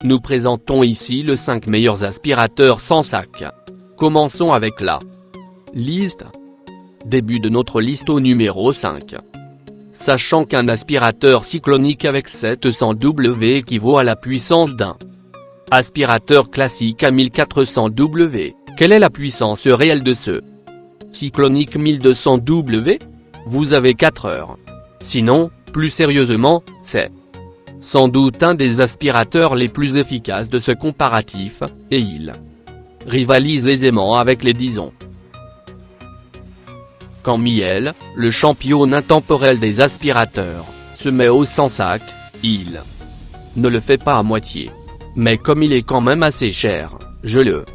Nous présentons ici les 5 meilleurs aspirateurs sans sac. Commençons avec la liste. Début de notre liste au numéro 5. Sachant qu'un aspirateur cyclonique avec 700 W équivaut à la puissance d'un aspirateur classique à 1400 W, quelle est la puissance réelle de ce cyclonique 1200 W? Vous avez 4 heures. Sinon, plus sérieusement, c'est sans doute un des aspirateurs les plus efficaces de ce comparatif, et il rivalise aisément avec les Dyson. Quand Miele, le champion intemporel des aspirateurs, se met au sans sac, il ne le fait pas à moitié. Mais comme il est quand même assez cher, je le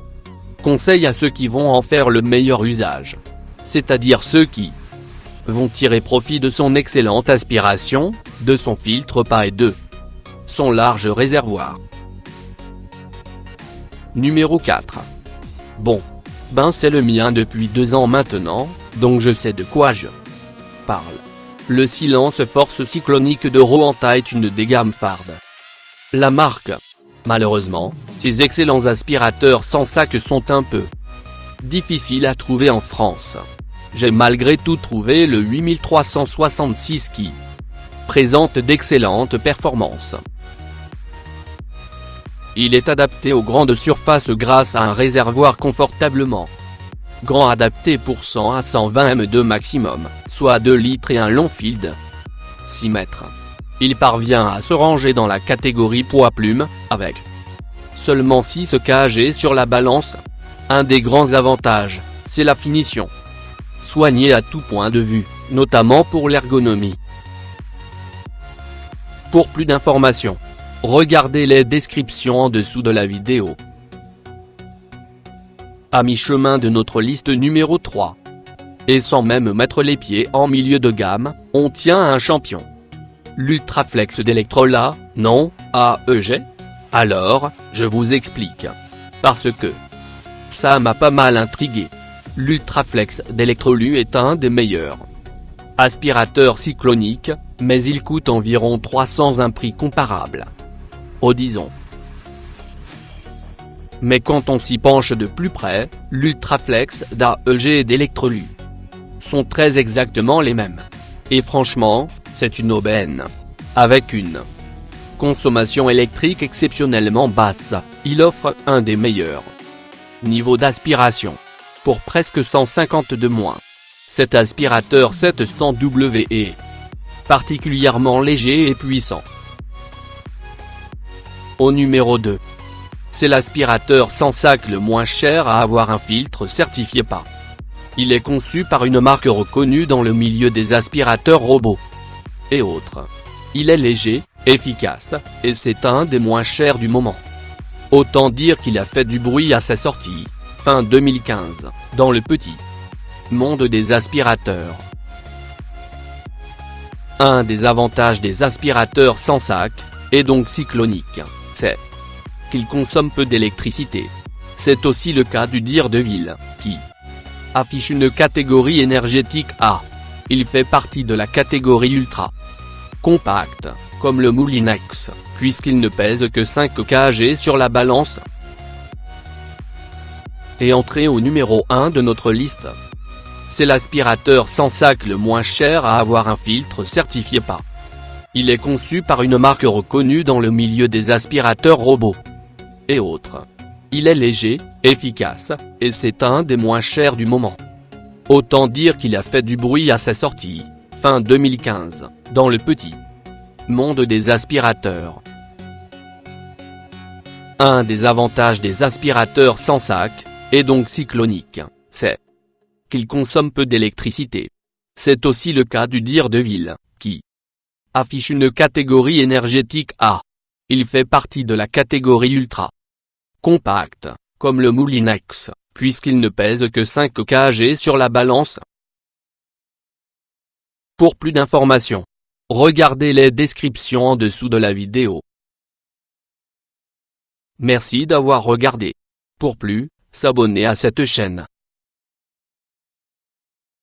conseille à ceux qui vont en faire le meilleur usage. C'est-à-dire ceux qui vont tirer profit de son excellente aspiration, de son filtre pas et de son large réservoir. Numéro 4. Bon. Ben c'est le mien depuis 2 ans maintenant, donc je sais de quoi je parle. Le Silence Force cyclonique de Rwanda est une des gammes phares de la marque. Malheureusement, ces excellents aspirateurs sans sac sont un peu difficiles à trouver en France. J'ai malgré tout trouvé le 8366 qui présente d'excellentes performances. Il est adapté aux grandes surfaces grâce à un réservoir confortablement grand adapté pour 100 à 120 m2 maximum, soit 2 litres et un long fil de 6 mètres. Il parvient à se ranger dans la catégorie poids-plume, avec seulement 6 kg sur la balance. Un des grands avantages, c'est la finition. Soignée à tout point de vue, notamment pour l'ergonomie. Pour plus d'informations, regardez les descriptions en dessous de la vidéo. À mi-chemin de notre liste numéro 3. Et sans même mettre les pieds en milieu de gamme, on tient un champion. L'Ultraflex d'Electrola, non, AEG? Alors, je vous explique. Parce que ça m'a pas mal intrigué. L'Ultraflex d'Electrolu est un des meilleurs aspirateurs cycloniques, mais il coûte environ 300, un prix comparable au Dyson. Mais quand on s'y penche de plus près, l'Ultraflex d'AEG et d'Electrolu sont très exactement les mêmes. Et franchement, c'est une aubaine. Avec une consommation électrique exceptionnellement basse, il offre un des meilleurs niveaux d'aspiration. Pour presque 150 de moins. Cet aspirateur 700W est particulièrement léger et puissant. Au numéro 2. C'est l'aspirateur sans sac le moins cher à avoir un filtre certifié par. Il est conçu par une marque reconnue dans le milieu des aspirateurs robots et autres. Il est léger, efficace, et c'est un des moins chers du moment. Autant dire qu'il a fait du bruit à sa sortie, fin 2015, dans le petit monde des aspirateurs. Un des avantages des aspirateurs sans sac, et donc cycloniques, c'est qu'ils consomment peu d'électricité. C'est aussi le cas du Daredevil, qui affiche une catégorie énergétique A. Il fait partie de la catégorie ultra compact, comme le Moulinex, puisqu'il ne pèse que 5 kg sur la balance. Et entré au numéro 1 de notre liste. C'est l'aspirateur sans sac le moins cher à avoir un filtre certifié par. Il est conçu par une marque reconnue dans le milieu des aspirateurs robots et autres. Il est léger, efficace, et c'est un des moins chers du moment. Autant dire qu'il a fait du bruit à sa sortie, fin 2015, dans le petit monde des aspirateurs. Un des avantages des aspirateurs sans sac, et donc cycloniques, c'est qu'ils consomment peu d'électricité. C'est aussi le cas du Daredevil, qui affiche une catégorie énergétique A. Il fait partie de la catégorie ultra compact, comme le Moulinex, puisqu'il ne pèse que 5 kg sur la balance. Pour plus d'informations, regardez les descriptions en dessous de la vidéo. Merci d'avoir regardé. Pour plus, s'abonner à cette chaîne.